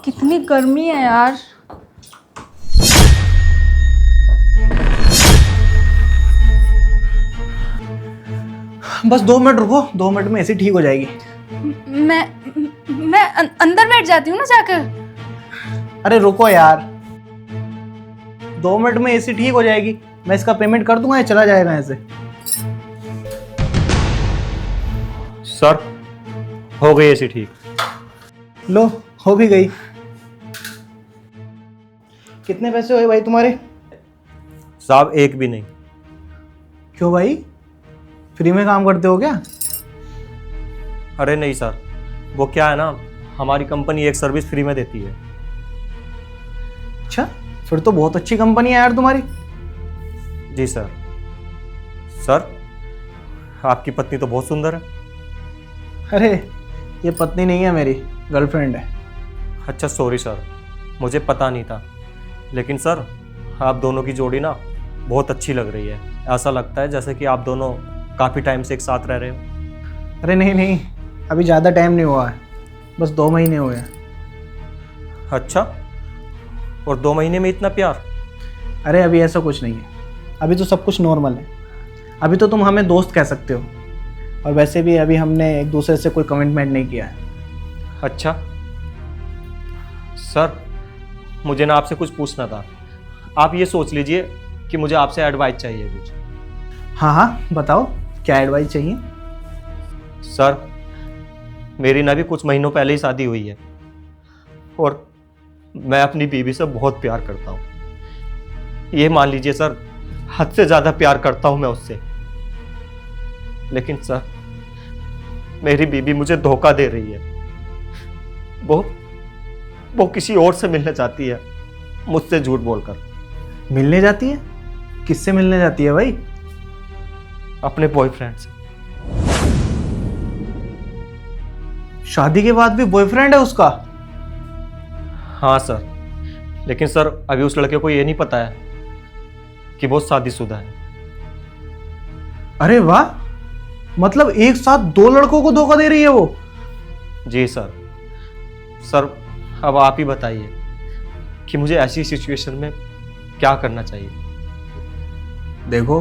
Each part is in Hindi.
कितनी गर्मी है यार। बस 2 मिनट रुको, 2 मिनट में ऐसे ठीक हो जाएगी। मैं अंदर बैठ जाती हूँ ना जाकर। अरे रुको यार, 2 मिनट में एसी ठीक हो जाएगी। मैं इसका पेमेंट कर दूंगा, ये चला जाएगा ऐसे। सर हो गई एसी ठीक। लो, हो भी गई। कितने पैसे हुए भाई तुम्हारे? साहब एक भी नहीं। क्यों भाई, फ्री में काम करते हो क्या? अरे नहीं सर, वो क्या है ना, हमारी कंपनी एक सर्विस फ्री में देती है। अच्छा, फिर तो बहुत अच्छी कंपनी है यार तुम्हारी। जी सर। सर आपकी पत्नी तो बहुत सुंदर है। अरे ये पत्नी नहीं है, मेरी गर्लफ्रेंड है। अच्छा सॉरी सर, मुझे पता नहीं था। लेकिन सर आप दोनों की जोड़ी ना बहुत अच्छी लग रही है। ऐसा लगता है जैसे कि आप दोनों काफ़ी टाइम से एक साथ रह रहे हो। अरे नहीं नहीं, अभी ज़्यादा टाइम नहीं हुआ है, बस 2 महीने हुए हैं। अच्छा, और 2 महीने में इतना प्यार? अरे अभी ऐसा कुछ नहीं है, अभी तो सब कुछ नॉर्मल है। अभी तो तुम हमें दोस्त कह सकते हो, और वैसे भी अभी हमने एक दूसरे से कोई कमिटमेंट नहीं किया है। अच्छा सर, मुझे ना आपसे कुछ पूछना था। आप ये सोच लीजिए कि मुझे आपसे एडवाइस चाहिए कुछ। हाँ हाँ बताओ, क्या एडवाइस चाहिए? सर मेरी ना भी कुछ महीनों पहले ही शादी हुई है, और मैं अपनी बीवी से बहुत प्यार करता हूँ। ये मान लीजिए सर, हद से ज़्यादा प्यार करता हूँ मैं उससे। लेकिन सर मेरी बीवी मुझे धोखा दे रही है। वो किसी और से मिलना चाहती है, मुझसे झूठ बोलकर। मिलने जाती है? किससे मिलने जाती है भाई? अपने बॉयफ्रेंड से। शादी के बाद भी बॉयफ्रेंड है उसका? हाँ सर, लेकिन सर अभी उस लड़के को ये नहीं पता है कि वो शादीशुदा है। अरे वाह, मतलब एक साथ 2 लड़कों को धोखा दे रही है वो? जी सर। सर अब आप ही बताइए कि मुझे ऐसी सिचुएशन में क्या करना चाहिए। देखो,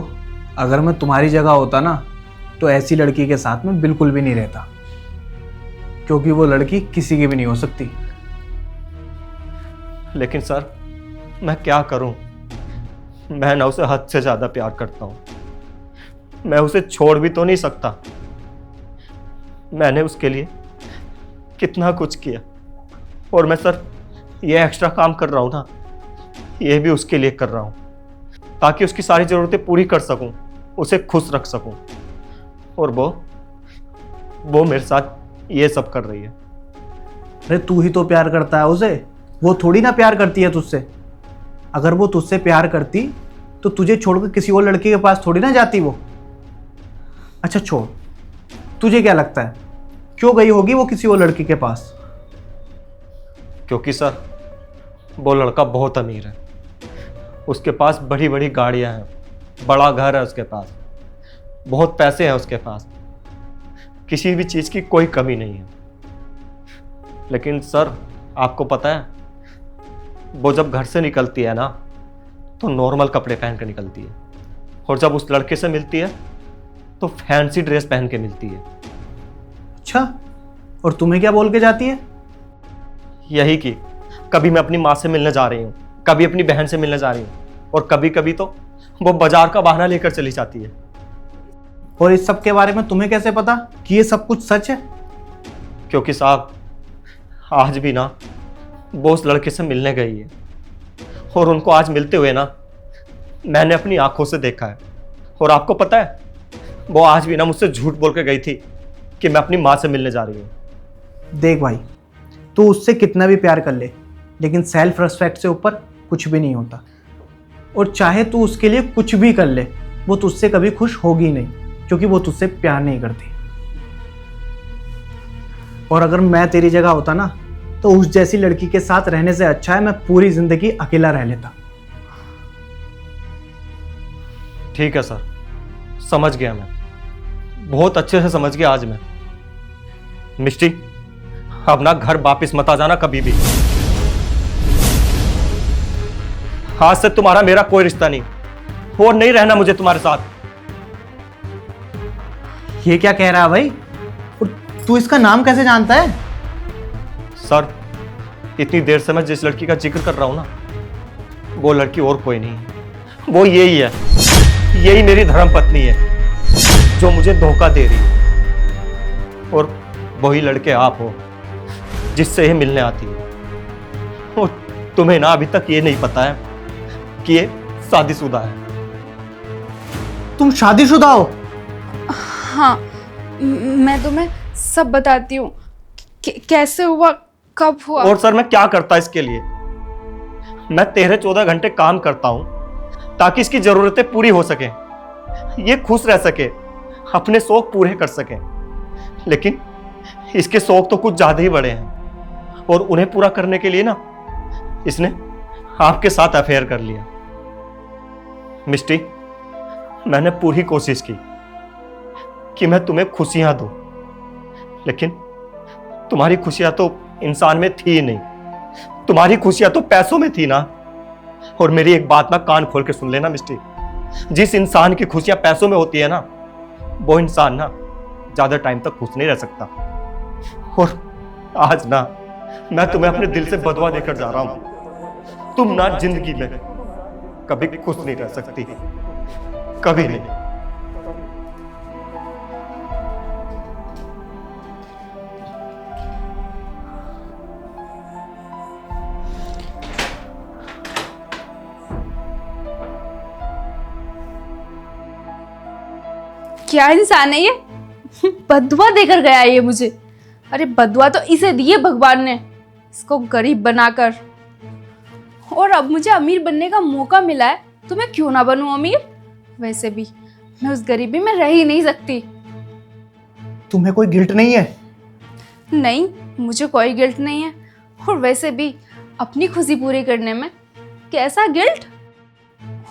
अगर मैं तुम्हारी जगह होता ना, तो ऐसी लड़की के साथ में बिल्कुल भी नहीं रहता, क्योंकि वो लड़की किसी की भी नहीं हो सकती। लेकिन सर मैं क्या करूं, मैं ना उसे हद से ज्यादा प्यार करता हूं। मैं उसे छोड़ भी तो नहीं सकता। मैंने उसके लिए कितना कुछ किया, और मैं सर ये एक्स्ट्रा काम कर रहा हूं ना, ये भी उसके लिए कर रहा हूं, ताकि उसकी सारी ज़रूरतें पूरी कर सकूं, उसे खुश रख सकूं। और वो मेरे साथ ये सब कर रही है। अरे तू ही तो प्यार करता है उसे, वो थोड़ी ना प्यार करती है तुझसे। अगर वो तुझसे प्यार करती तो तुझे छोड़कर किसी और लड़के के पास थोड़ी ना जाती वो। अच्छा छोड़, तुझे क्या लगता है क्यों गई होगी वो किसी और लड़के के पास? क्योंकि सर वो लड़का बहुत अमीर है, उसके पास बड़ी बड़ी गाड़ियां हैं, बड़ा घर है उसके पास, बहुत पैसे हैं उसके पास, किसी भी चीज़ की कोई कमी नहीं है। लेकिन सर आपको पता है, वो जब घर से निकलती है ना, तो नॉर्मल कपड़े पहन कर निकलती है, और जब उस लड़के से मिलती है तो फैंसी ड्रेस पहन के मिलती है। अच्छा, और तुम्हें क्या बोल के जाती है? यही कि कभी मैं अपनी माँ से मिलने जा रही हूँ, कभी अपनी बहन से मिलने जा रही हूँ, और कभी कभी तो वो बाजार का बहाना लेकर चली जाती है। और इस सब के बारे में तुम्हें कैसे पता कि ये सब कुछ सच है? क्योंकि साहब आज भी ना वो उस लड़के से मिलने गई है, और उनको आज मिलते हुए ना मैंने अपनी आंखों से देखा है। और आपको पता है, वो आज भी ना मुझसे झूठ बोल के गई थी कि मैं अपनी माँ से मिलने जा रही हूँ। देख भाई, तू उससे कितना भी प्यार कर ले, लेकिन सेल्फ रिस्पेक्ट से ऊपर कुछ भी नहीं होता। और चाहे तू उसके लिए कुछ भी कर ले, वो तुझसे कभी खुश होगी नहीं, क्योंकि वो तुझसे प्यार नहीं करती। और अगर मैं तेरी जगह होता ना, तो उस जैसी लड़की के साथ रहने से अच्छा है मैं पूरी जिंदगी अकेला रह लेता। ठीक है सर, समझ गया मैं, बहुत अच्छे से समझ गया आज मैं। मिष्टी, अब ना घर वापस मत आ जाना कभी भी। आज से तुम्हारा मेरा कोई रिश्ता नहीं, और नहीं रहना मुझे तुम्हारे साथ। ये क्या कह रहा है भाई? और तू इसका नाम कैसे जानता है? सर, इतनी देर से मैं जिस लड़की का जिक्र कर रहा हूं ना, वो लड़की और कोई नहीं है, वो यही है। यही मेरी धर्म पत्नी है जो मुझे धोखा दे रही है। और वही लड़के आप हो जिससे ये मिलने आती है। और तुम्हें ना अभी तक ये नहीं पता है कि ये शादीशुदा है। तुम शादीशुदा हो? हाँ, मैं तुम्हें सब बताती हूँ। कैसे हुआ, कब हुआ। और सर, मैं क्या करता इसके लिए? मैं 13-14 घंटे काम करता हूं ताकि इसकी जरूरतें पूरी हो सके, ये खुश रह सके, अपने शौक पूरे कर सके। लेकिन इसके शौक तो कुछ ज्यादा ही बड़े हैं, और उन्हें पूरा करने के लिए ना इसने आपके साथ अफेयर कर लिया। मिस्टी, मैंने पूरी कोशिश की कि मैं तुम्हें खुशियां दूं, लेकिन तुम्हारी खुशियां तो इंसान में थी नहीं, तुम्हारी खुशियां तो पैसों में थी ना। और मेरी एक बात ना कान खोल के सुन लेना मिस्टी, जिस इंसान की खुशियां पैसों में होती है ना, वो इंसान ना ज्यादा टाइम तक खुश नहीं रह सकता। और आज ना मैं तुम्हें अपने दिल से बदवा देकर जा रहा हूं, तुम ना जिंदगी में कभी खुश नहीं रह सकती, कभी नहीं। क्या इंसान है ये? बदुआ देकर गया ये मुझे। अरे बदुआ तो इसे दिए भगवान ने, इसको गरीब बनाकर। और अब मुझे अमीर बनने का मौका मिला है, तो मैं क्यों ना बनूं अमीर। वैसे भी मैं उस गरीबी में रह ही नहीं सकती। तुम्हें कोई गिल्ट नहीं है? नहीं, मुझे कोई गिल्ट नहीं है। और वैसे भी अपनी खुशी पूरी करने में कैसा गिल्ट।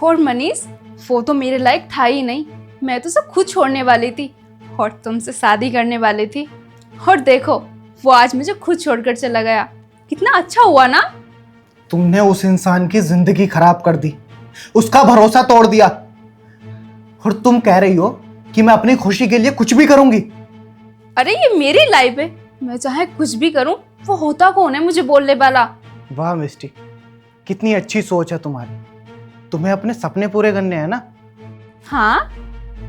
और मनीष, वो तो मेरे लायक था ही नहीं। मैं तो सब खुद छोड़ने वाली थी और तुमसे शादी करने वाली थी। और देखो, वो आज मुझे खुद छोड़कर चला गया। कितना अच्छा हुआ ना। तुमने उस इंसान की जिंदगी खराब कर दी, उसका भरोसा तोड़ दिया, और तुम कह रही हो कि मैं अपनी खुशी के लिए कुछ भी करूंगी। अरे ये मेरी लाइफ है, मैं चाहे कुछ भी करूं। वो होता कौन है मुझे बोलने वाला? वाह मिस्टी, कितनी अच्छी सोच है तुम्हारी। तुम्हें अपने सपने पूरे करने हैं ना? हाँ,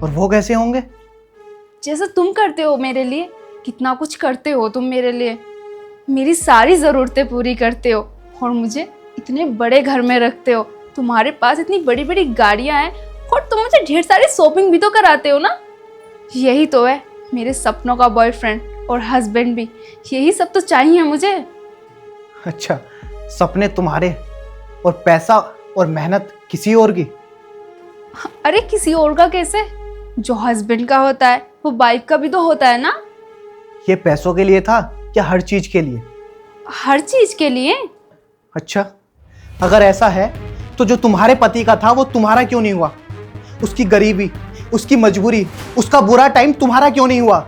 और वो कैसे होंगे? जैसे तुम करते हो मेरे लिए। कितना कुछ करते हो तुम मेरे लिए। मेरी सारी ज़रूरतें पूरी करते हो और मुझे इतने बड़े घर में रखते हो। तुम्हारे पास इतनी बड़ी बड़ी गाड़ियाँ हैं और तुम मुझे ढेर सारी शॉपिंग भी तो कराते हो ना। यही तो है मेरे सपनों का बॉयफ्रेंड और हस्बैंड भी। यही सब तो चाहिए मुझे। अच्छा, सपने तुम्हारे और पैसा और मेहनत किसी और की? अरे किसी और का कैसे? जो हस्बैंड का होता है वो वाइफ का भी तो होता है ना। ये पैसों के लिए था या हर चीज के लिए? हर चीज के लिए। अच्छा, अगर ऐसा है तो जो तुम्हारे पति का था वो तुम्हारा क्यों नहीं हुआ? उसकी गरीबी, उसकी मजबूरी, उसका बुरा टाइम तुम्हारा क्यों नहीं हुआ?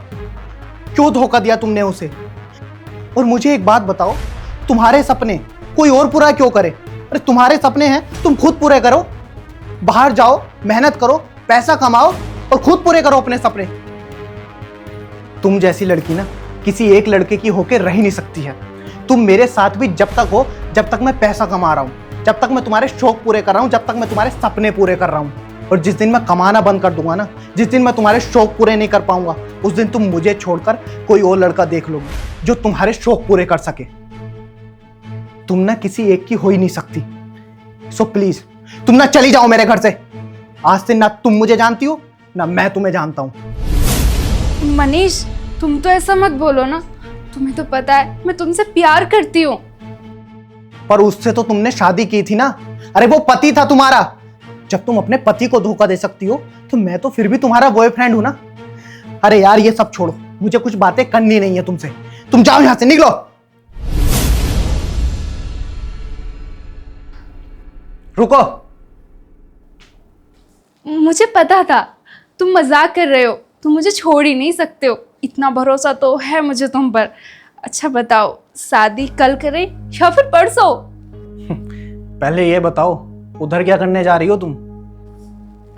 क्यों धोखा दिया तुमने उसे? और मुझे एक बात बताओ, तुम्हारे सपने कोई और पूरा क्यों करे? अरे तुम्हारे सपने हैं, तुम खुद पूरे करो। बाहर जाओ, मेहनत करो, पैसा कमाओ और खुद पूरे करो अपने सपने। तुम जैसी लड़की ना किसी एक लड़के की होके रह ही नहीं सकती है। तुम मेरे साथ भी जब तक हो जब तक मैं पैसा कमा रहा हूं, जब तक मैं तुम्हारे शौक पूरे कर रहा हूं, जब तक मैं तुम्हारे सपने पूरे कर रहा हूं। और जिस दिन मैं कमाना बंद कर दूंगा ना, जिस दिन मैं तुम्हारे शौक पूरे नहीं कर पाऊंगा, उस दिन तुम मुझे छोड़कर कोई और लड़का देख लोगे जो तुम्हारे शौक पूरे कर सके। तुम ना किसी एक की हो ही नहीं सकती। सो प्लीज तुम ना चली जाओ मेरे घर से। आज से ना तुम मुझे जानती हो ना मैं तुम्हें जानता हूं। मनीष, तुम तो ऐसा मत बोलो ना। तुम्हें तो पता है मैं तुमसे प्यार करती हूँ। पर उससे तो तुमने शादी की थी ना। अरे वो पति था तुम्हारा। जब तुम अपने पति को धोखा दे सकती हो तो मैं तो फिर भी तुम्हारा बॉयफ्रेंड हूं ना। अरे यार ये सब छोड़ो, मुझे कुछ बातें करनी नहीं है तुमसे। तुम जाओ यहां से, निकलो। रुको। मुझे पता था तुम मजाक कर रहे हो। तुम मुझे छोड़ ही नहीं सकते हो। इतना भरोसा तो है मुझे तुम पर। अच्छा बताओ, शादी कल करें या फिर परसों? पहले ये बताओ उधर क्या करने जा रही हो तुम?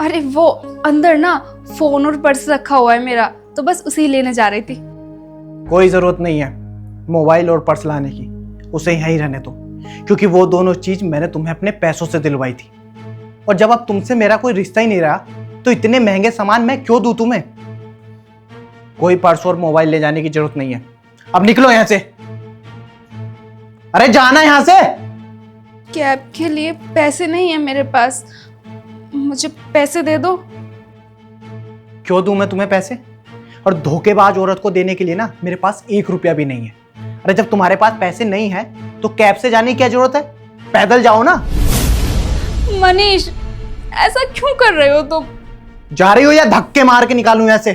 अरे वो अंदर ना फोन और पर्स रखा हुआ है मेरा, तो बस उसी लेने जा रही थी। कोई ज़रूरत नहीं है मोबाइल और पर्स लाने की, उसे यहीं रहने दो, क्योंकि वो दोनों चीज़ मैंने तुम्हें अपने पैसों से दिलवाई थी। और जब अब तुमसे मेरा कोई रिश्ता ही नहीं रहा तो इतने महंगे सामान मैं क्यों दूं तुम्हें? कोई पर्स और मोबाइल ले जाने की जरूरत नहीं है, अब निकलो यहां से। अरे जाना यहां से। कैब के लिए पैसे नहीं है मेरे पास, मुझे पैसे दे दो। क्यों दूं मैं तुम्हें पैसे? और धोखेबाज औरत को देने के लिए ना मेरे पास 1 रुपया भी नहीं है। अरे जब तुम्हारे पास पैसे नहीं है तो कैब से जाने की क्या जरूरत है? पैदल जाओ ना। मनीष, ऐसा क्यों कर रहे हो तुम? जा रही हो या धक्के मार के निकालूं यहां से?